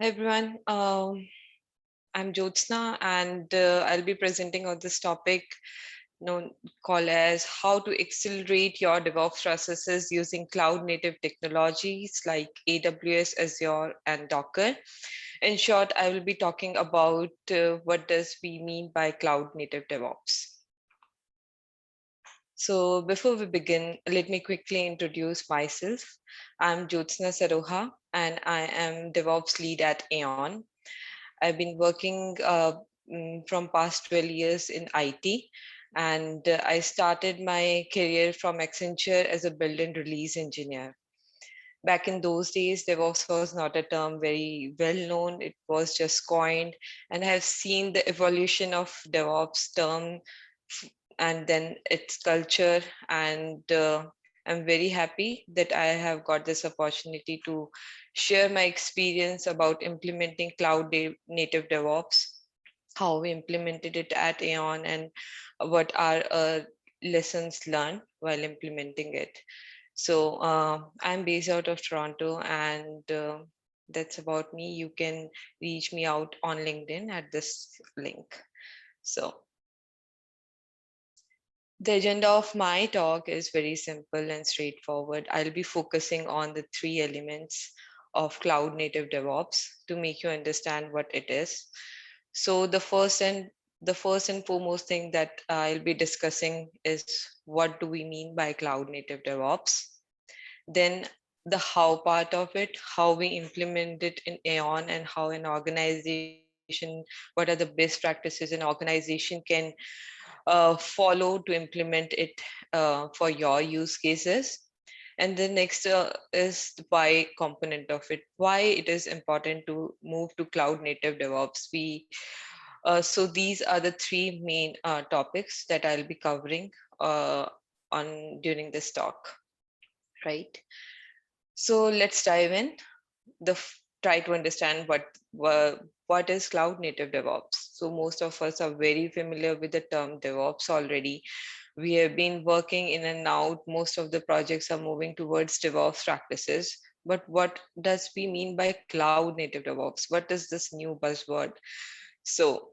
Hi everyone, I'm Jyotsna and I'll be presenting on this topic known called as how to accelerate your DevOps processes using cloud native technologies like AWS, Azure and Docker. In short, I will be talking about what does we mean by cloud native DevOps. So before we begin, let me quickly introduce myself. I'm Jyotsna Saroha and I am DevOps lead at Aeon. I've been working from past 12 years in IT, and I started my career from Accenture as a build and release engineer. Back in those days, DevOps was not a term very well known. It was just coined, and I have seen the evolution of DevOps term and then its culture. And I'm very happy that I have got this opportunity to share my experience about implementing cloud native DevOps, how we implemented it at Aeon, and what are lessons learned while implementing it. So I'm based out of Toronto, and that's about me. You can reach me out on LinkedIn at this link. So the agenda of my talk is very simple and straightforward. I'll be focusing on the three elements of cloud native DevOps to make you understand what it is. So the first and foremost thing that I'll be discussing is what do we mean by cloud native DevOps. Then the how part of it, how we implement it in Aeon and how an organization, what are the best practices an organization can follow to implement it for your use cases. And the next is the why component of it, why it is important to move to cloud native DevOps. So these are the three main topics that I'll be covering on during this talk, right? So let's dive in. Try to understand what is cloud native DevOps. So most of us are very familiar with the term DevOps already. We have been working in and out. Most of the projects are moving towards DevOps practices. But what does we mean by cloud native DevOps? What is this new buzzword? So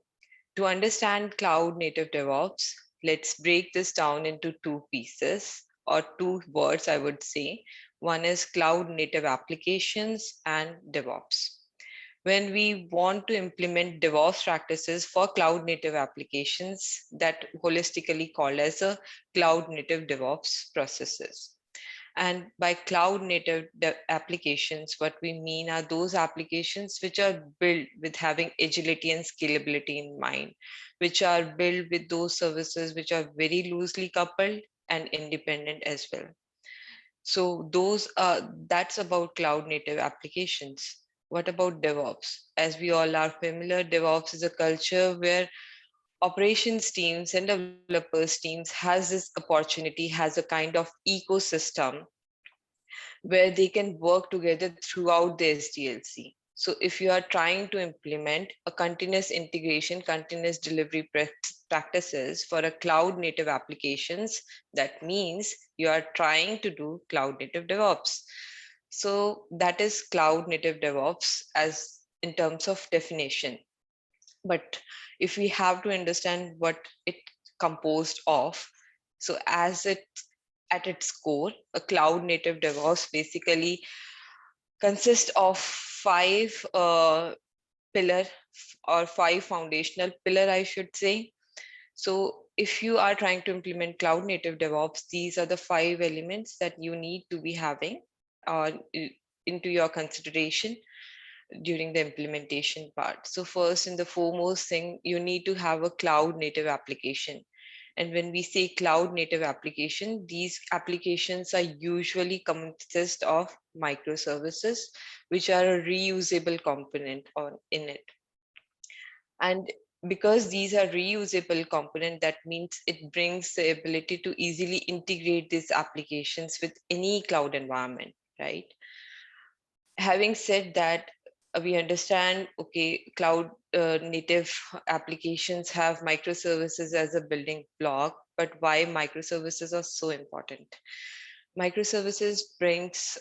to understand cloud native DevOps, let's break this down into two pieces or two words, I would say. One is cloud native applications and DevOps. When we want to implement DevOps practices for cloud native applications, that holistically called as a cloud native DevOps processes. And by cloud native applications, what we mean are those applications which are built with having agility and scalability in mind, which are built with those services which are very loosely coupled and independent as well. So that's about cloud native applications. What about DevOps? As we all are familiar, DevOps is a culture where operations teams and developers teams has this opportunity, has a kind of ecosystem where they can work together throughout the SDLC. So if you are trying to implement a continuous integration, continuous delivery practices for a cloud native applications, that means you are trying to do cloud native DevOps. So that is cloud native DevOps as in terms of definition. But if we have to understand what it composed of, so as it at its core, a cloud native DevOps basically consists of five pillar or five foundational pillar, I should say. So if you are trying to implement cloud native DevOps, these are the five elements that you need to be having uh, into your consideration during the implementation part. So first and the foremost thing, you need to have a cloud native application. And when we say cloud native application, these applications are usually consist of microservices, which are a reusable component in it. And because these are reusable component, that means it brings the ability to easily integrate these applications with any cloud environment, right? Having said that, we understand, okay, cloud native applications have microservices as a building block, but why microservices are so important? Microservices brings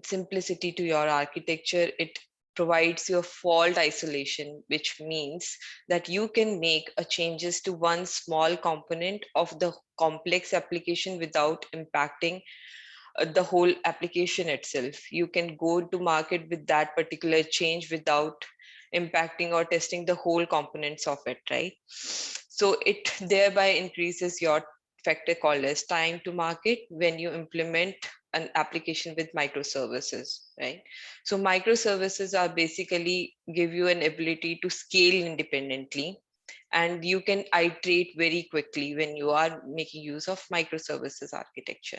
simplicity to your architecture. It provides you a fault isolation, which means that you can make a changes to one small component of the complex application without impacting the whole application itself. You can go to market with that particular change without impacting or testing the whole components of it, right? So it thereby increases your factor called as time to market when you implement an application with microservices, right? So microservices are basically give you an ability to scale independently, and you can iterate very quickly when you are making use of microservices architecture.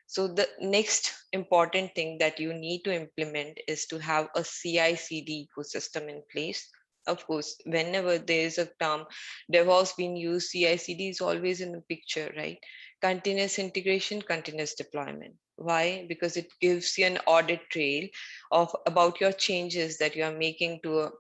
So the next important thing that you need to implement is to have a CI/CD ecosystem in place. Of course, whenever there is a term DevOps being used, CI/CD is always in the picture, right? Continuous integration, continuous deployment. Why? Because it gives you an audit trail of about your changes that you are making to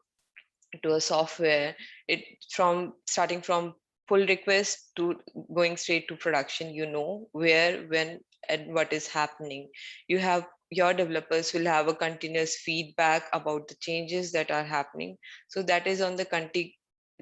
a software. It from starting from pull request to going straight to production, you know where, when, and what is happening. You have your developers will have a continuous feedback about the changes that are happening. So that is on the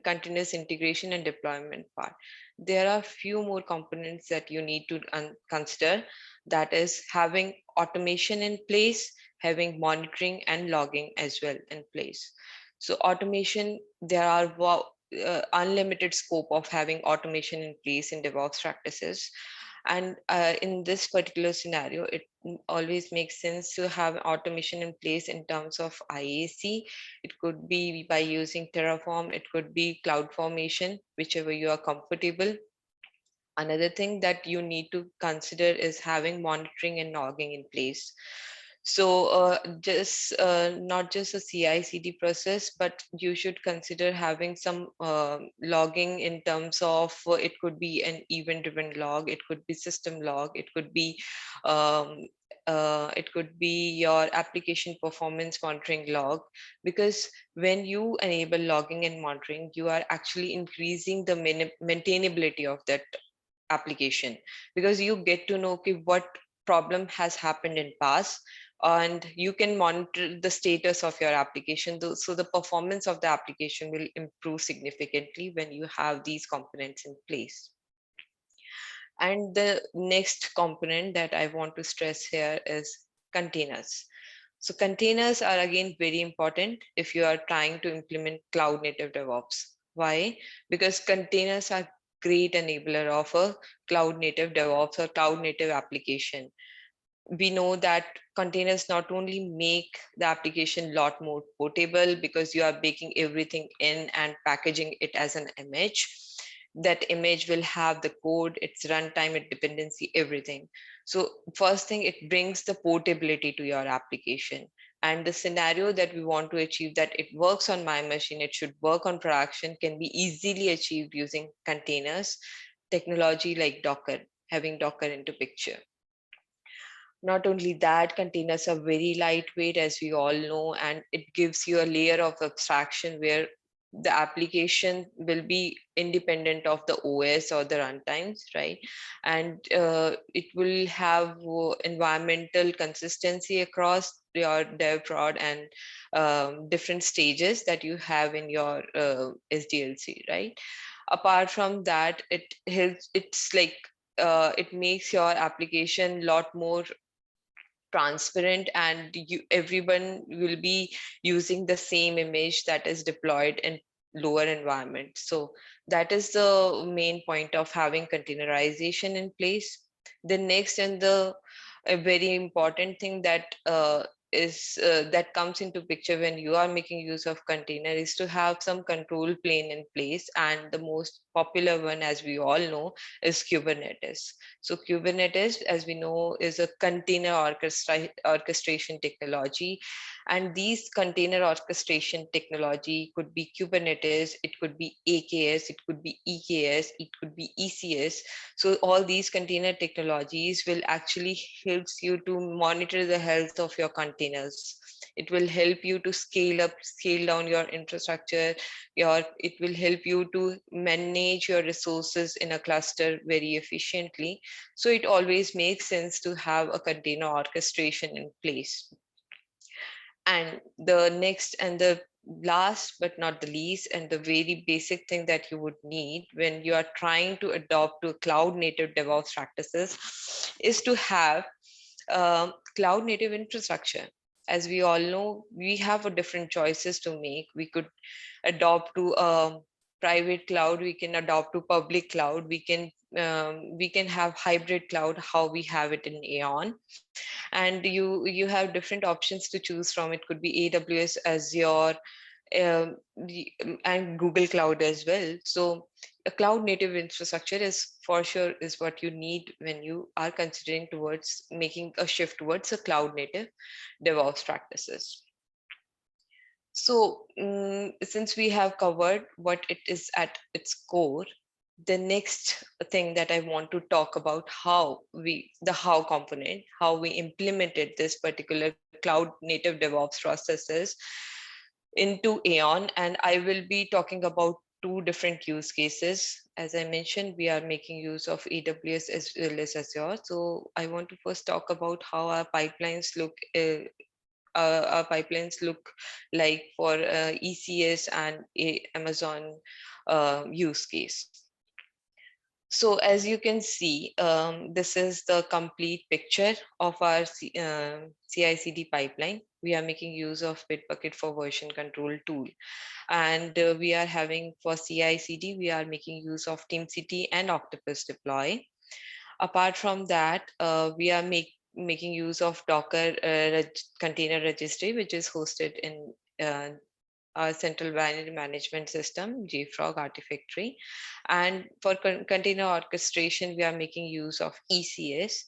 continuous integration and deployment part. There are few more components that you need to consider. That is having automation in place, having monitoring and logging as well in place. So automation, there are unlimited scope of having automation in place in DevOps practices. And in this particular scenario, it always makes sense to have automation in place in terms of IAC. It could be by using Terraform, it could be CloudFormation, whichever you are comfortable. Another thing that you need to consider is having monitoring and logging in place. So just not just a CI/CD process, but you should consider having some logging in terms of it could be an event-driven log, it could be system log, um, it could be your application performance monitoring log. Because when you enable logging and monitoring, you are actually increasing the maintainability of that application, because you get to know, okay, what problem has happened in past, and you can monitor the status of your application. So the performance of the application will improve significantly when you have these components in place. And the next component that I want to stress here is containers. So containers are again very important if you are trying to implement cloud native DevOps. Why? Because containers are great enabler of a cloud native DevOps or cloud native application. We know that containers not only make the application a lot more portable, because you are baking everything in and packaging it as an image. That image will have the code, its runtime, its dependency, everything. So first thing, it brings the portability to your application. And the scenario that we want to achieve, that it works on my machine, it should work on production, can be easily achieved using containers technology like Docker, having Docker into picture. Not only that, containers are very lightweight, as we all know, and it gives you a layer of abstraction where the application will be independent of the OS or the runtimes, right? And it will have environmental consistency across your dev prod and different stages that you have in your SDLC, right? Apart from that, it helps, it's like it makes your application a lot more transparent, and everyone will be using the same image that is deployed in lower environment. So that is the main point of having containerization in place. The next and the a very important thing that that comes into picture when you are making use of container is to have some control plane in place, and the most popular one, as we all know, is Kubernetes. So Kubernetes, as we know, is a container orchestration technology. And these container orchestration technology could be Kubernetes, it could be AKS, it could be EKS, it could be ECS. So all these container technologies will actually helps you to monitor the health of your containers. It will help you to scale up, scale down your infrastructure. It will help you to manage your resources in a cluster very efficiently. So it always makes sense to have a container orchestration in place. And the next and the last but not the least, and the very basic thing that you would need when you are trying to adopt to cloud native DevOps practices is to have cloud native infrastructure. As we all know, we have a different choices to make. We could adopt to a private cloud, we can adopt to public cloud, we can have hybrid cloud, how we have it in Aeon. And you have different options to choose from. It could be AWS, Azure, and Google Cloud as well. So a cloud native infrastructure is for sure is what you need when you are considering towards making a shift towards a cloud native DevOps practices. So since we have covered what it is at its core, the next thing that I want to talk about the how component, how we implemented this particular cloud native DevOps processes into Aeon. And I will be talking about two different use cases. As I mentioned, we are making use of AWS as well as Azure. So I want to first talk about how our pipelines look like for ECS and Amazon use case. So as you can see, this is the complete picture of our CI/CD pipeline. We are making use of Bitbucket for version control tool. And we are having for CI/CD, we are making use of TeamCity and Octopus Deploy. Apart from that, we are making use of Docker container registry, which is hosted in our central binary management system, JFrog Artifactory. And for container orchestration, we are making use of ECS.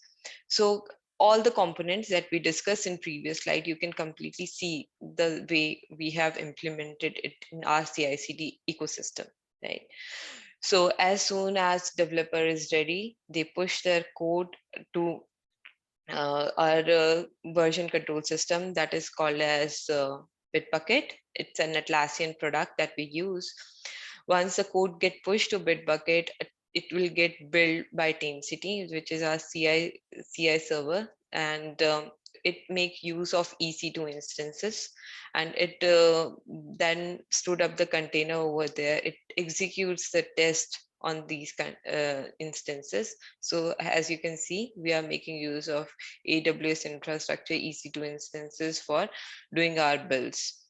So all the components that we discussed in previous slide, you can completely see the way we have implemented it in our CI/CD ecosystem, right? So as soon as developer is ready, they push their code to our version control system that is called as Bitbucket. It's an Atlassian product that we use. Once the code get pushed to Bitbucket, it will get built by TeamCity, which is our CI server, and it make use of EC2 instances, and it then stood up the container over there. It executes the test on these instances. So as you can see, we are making use of AWS infrastructure EC2 instances for doing our builds.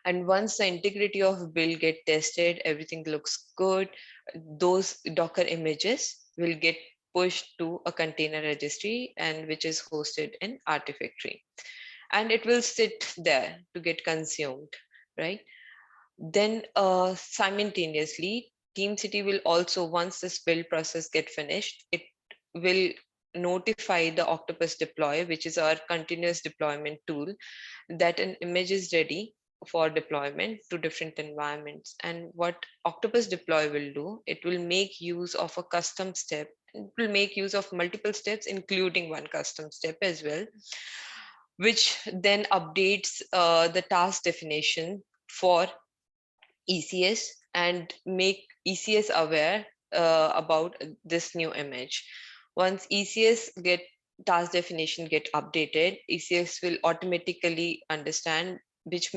And once the integrity of build get tested, everything looks good, those Docker images will get pushed to a container registry, and which is hosted in Artifactory. And it will sit there to get consumed, right? Then simultaneously, TeamCity will also, once this build process get finished, it will notify the Octopus Deploy, which is our continuous deployment tool, that an image is ready for deployment to different environments. And what Octopus Deploy will do, it will make use of a custom step. It will make use of multiple steps, including one custom step as well, which then updates the task definition for ECS and make ECS aware about this new image. Once ECS get task definition get updated, ECS will automatically understand which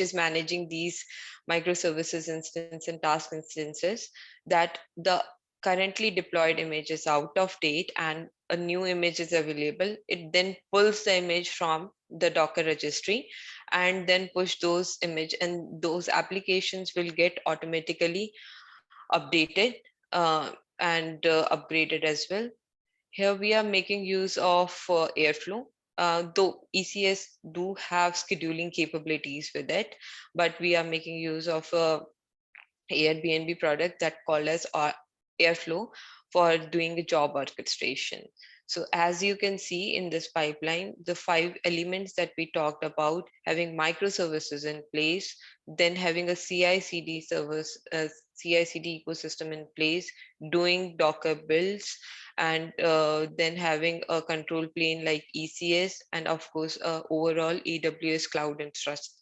is managing these microservices instance and task instances, that the currently deployed image is out of date and a new image is available. It then pulls the image from the Docker registry and then push those image, and those applications will get automatically updated and upgraded as well. Here we are making use of Airflow. Though ECS do have scheduling capabilities with it, but we are making use of Airbnb product that called as Airflow for doing a job orchestration. So as you can see in this pipeline, the 5 elements that we talked about, having microservices in place, then having a CI/CD service, CI/CD ecosystem in place, doing Docker builds, and then having a control plane like ECS, and of course, overall AWS cloud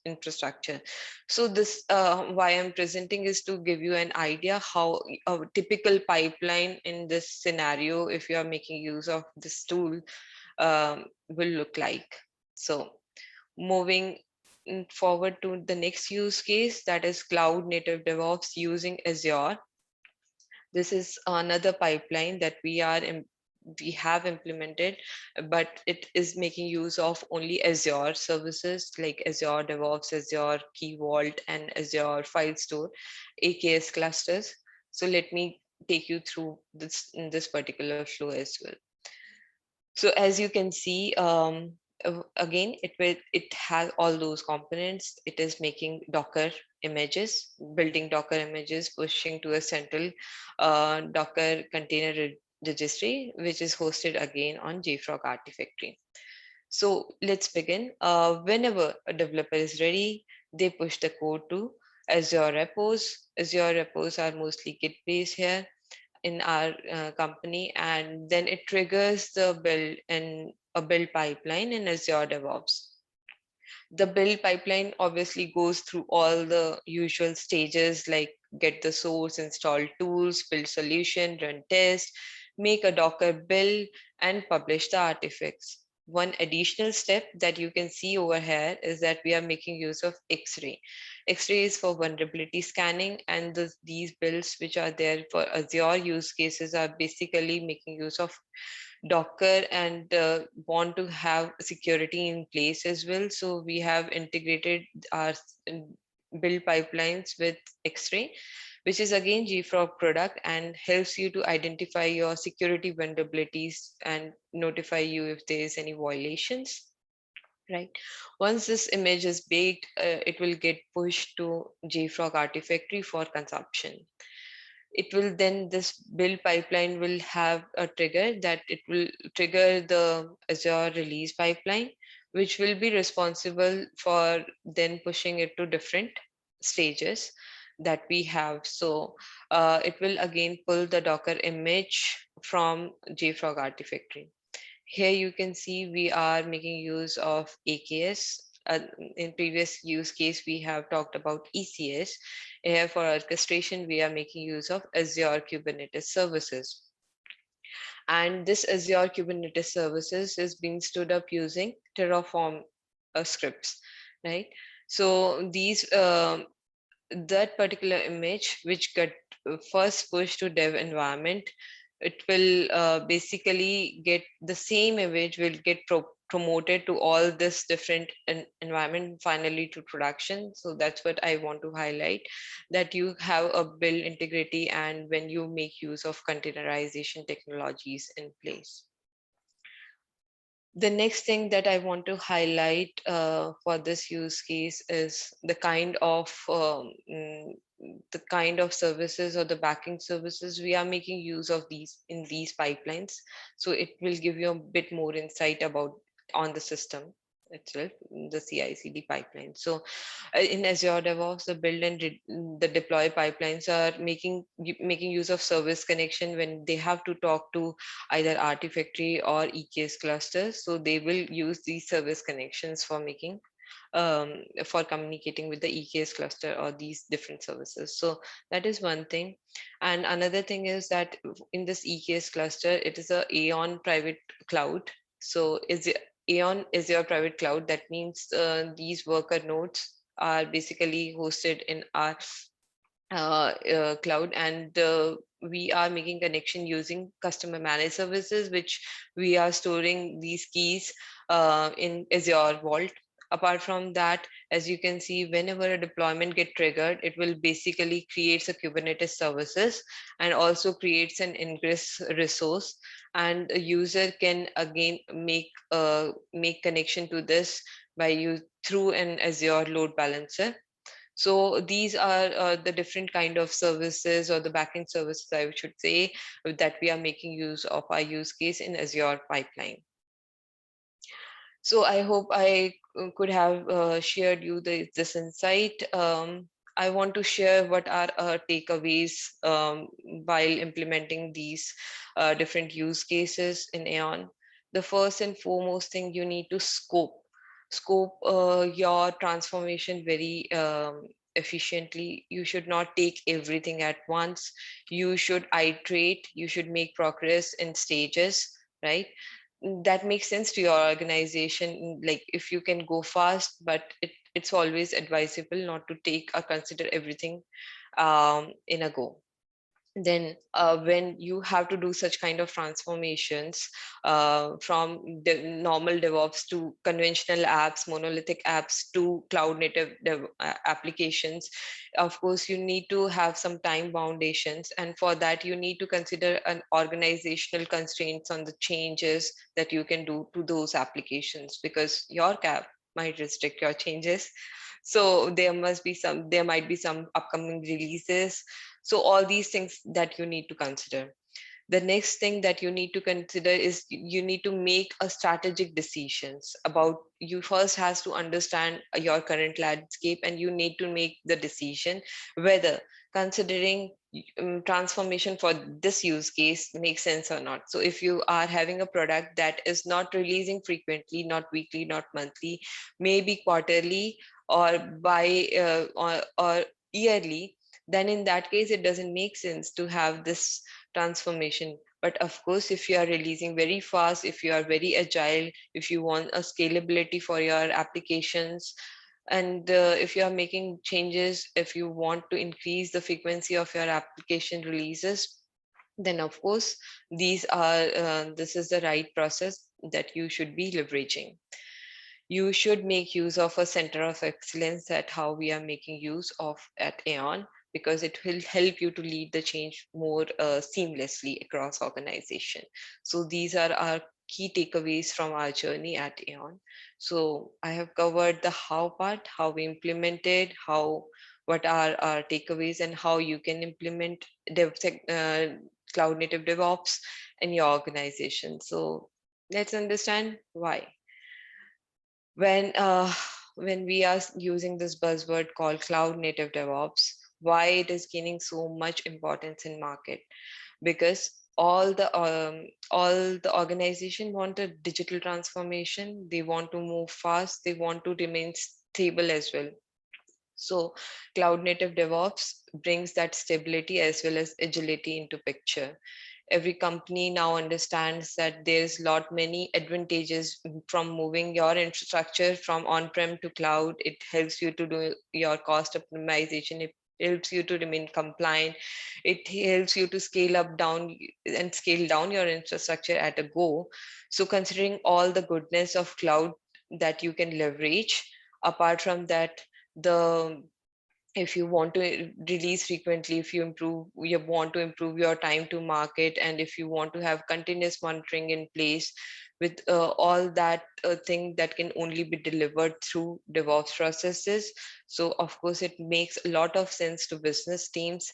infrastructure. So this, why I'm presenting is to give you an idea how a typical pipeline in this scenario, if you are making use of this tool, will look like. So moving forward to the next use case, that is cloud native DevOps using Azure. This is another pipeline that we have implemented, but it is making use of only Azure services like Azure DevOps, Azure Key Vault, and Azure File Store, AKS clusters. So let me take you through this in this particular flow as well. So as you can see, again, it has all those components. It is making Docker images, building Docker images, pushing to a central Docker container registry, which is hosted again on JFrog Artifactory. So let's begin. Whenever a developer is ready, they push the code to Azure repos. Azure repos are mostly Git-based here in our company, and then it triggers the build and a build pipeline in Azure DevOps. The build pipeline obviously goes through all the usual stages like get the source, install tools, build solution, run test, make a Docker build, and publish the artifacts. One additional step that you can see over here is that we are making use of X-ray. X-ray is for vulnerability scanning, and these builds which are there for Azure use cases are basically making use of Docker and want to have security in place as well. So we have integrated our build pipelines with X-ray, which is again JFrog product and helps you to identify your security vulnerabilities and notify you if there is any violations. Right. Once this image is baked, it will get pushed to JFrog Artifactory for consumption. It will then, this build pipeline will have a trigger that it will trigger the Azure release pipeline, which will be responsible for then pushing it to different stages that we have. So it will again pull the Docker image from JFrog Artifactory. Here you can see we are making use of AKS. In previous use case, we have talked about ECS. Here for orchestration, we are making use of Azure Kubernetes services. And this Azure Kubernetes services is being stood up using Terraform scripts, right? So these that particular image which got first pushed to dev environment, it will basically get the same image will get promoted to all this different environment, finally to production. So that's what I want to highlight, that you have a build integrity and when you make use of containerization technologies in place. The next thing that I want to highlight for this use case is the the kind of services or the backing services we are making use of these in these pipelines. So it will give you a bit more insight about on the system itself, the CI/CD pipeline. So in Azure DevOps, the build and the deploy pipelines are making use of service connection when they have to talk to either Artifactory or EKS clusters. So they will use these service connections for making for communicating with the EKS cluster or these different services. So that is one thing. And another thing is that in this EKS cluster, it is a Aeon private cloud. So is it Aeon is your private cloud? That means these worker nodes are basically hosted in our cloud, and we are making connection using customer managed services, which we are storing these keys in Azure Vault. Apart from that, as you can see, whenever a deployment get triggered, it will basically creates a Kubernetes services and also creates an ingress resource, and a user can again make connection to this by you through an Azure load balancer. So these are the different kind of services or the backend services, I should say, that we are making use of our use case in Azure pipeline. So I hope I could have shared you this insight. I want to share what are our takeaways while implementing these different use cases in Aeon. The first and foremost thing, you need to scope your transformation very efficiently. You should not take everything at once. You should iterate. You should make progress in stages, right? That makes sense to your organization. Like if you can go fast, but it's always advisable not to take or consider everything in a go. Then when you have to do such kind of transformations from the normal DevOps to conventional apps, monolithic apps to cloud native applications, of course you need to have some time foundations, and for that you need to consider an organizational constraints on the changes that you can do to those applications, because your cap might restrict your changes. So there might be some upcoming releases. So all these things that you need to consider. The next thing that you need to consider is you need to make a strategic decisions about, you first has to understand your current landscape, and you need to make the decision whether considering transformation for this use case makes sense or not. So if you are having a product that is not releasing frequently, not weekly, not monthly, maybe quarterly or by or yearly, then in that case it doesn't make sense to have this transformation. But of course, if you are releasing very fast, if you are very agile, if you want a scalability for your applications, and if you are making changes, if you want to increase the frequency of your application releases, then of course this is the right process that you should be leveraging. You should make use of a center of excellence, at how we are making use of at Aeon, because it will help you to lead the change more seamlessly across organization. So these are our key takeaways from our journey at Aeon. So I have covered the how part, how we implemented, what are our takeaways, and how you can implement cloud native DevOps in your organization. So let's understand why. when uh, when we are using this buzzword called cloud native DevOps, why it is gaining so much importance in market. Because all the organization want a digital transformation, they want to move fast, they want to remain stable as well. So cloud native DevOps brings that stability as well as agility into picture. Every company now understands that there's lot many advantages from moving your infrastructure from on-prem to cloud. It helps you to do your cost optimization. It helps you to remain compliant. It helps you to scale up down and scale down your infrastructure at a go. So considering all the goodness of cloud that you can leverage, apart from that, the if you want to release frequently, if you want to improve your time to market, and if you want to have continuous monitoring in place with all that thing that can only be delivered through DevOps processes. So of course it makes a lot of sense to business teams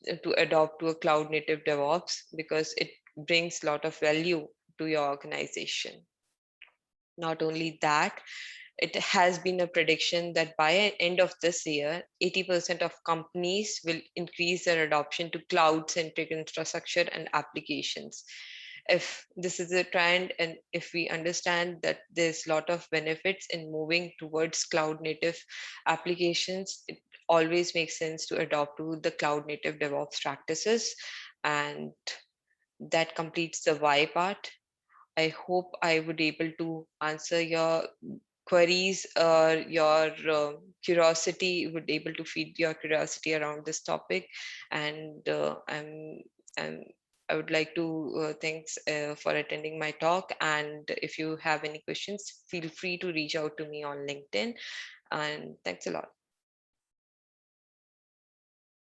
to adopt to a cloud native DevOps, because it brings a lot of value to your organization. Not only that, it has been a prediction that by the end of this year, 80% of companies will increase their adoption to cloud-centric infrastructure and applications. If this is a trend, and if we understand that there's a lot of benefits in moving towards cloud native applications, it always makes sense to adopt to the cloud native DevOps practices. And that completes the why part. I hope I would able to answer your queries or your curiosity, would able to feed your curiosity around this topic. And I'm I would like to thanks for attending my talk. And if you have any questions, feel free to reach out to me on LinkedIn. And thanks a lot.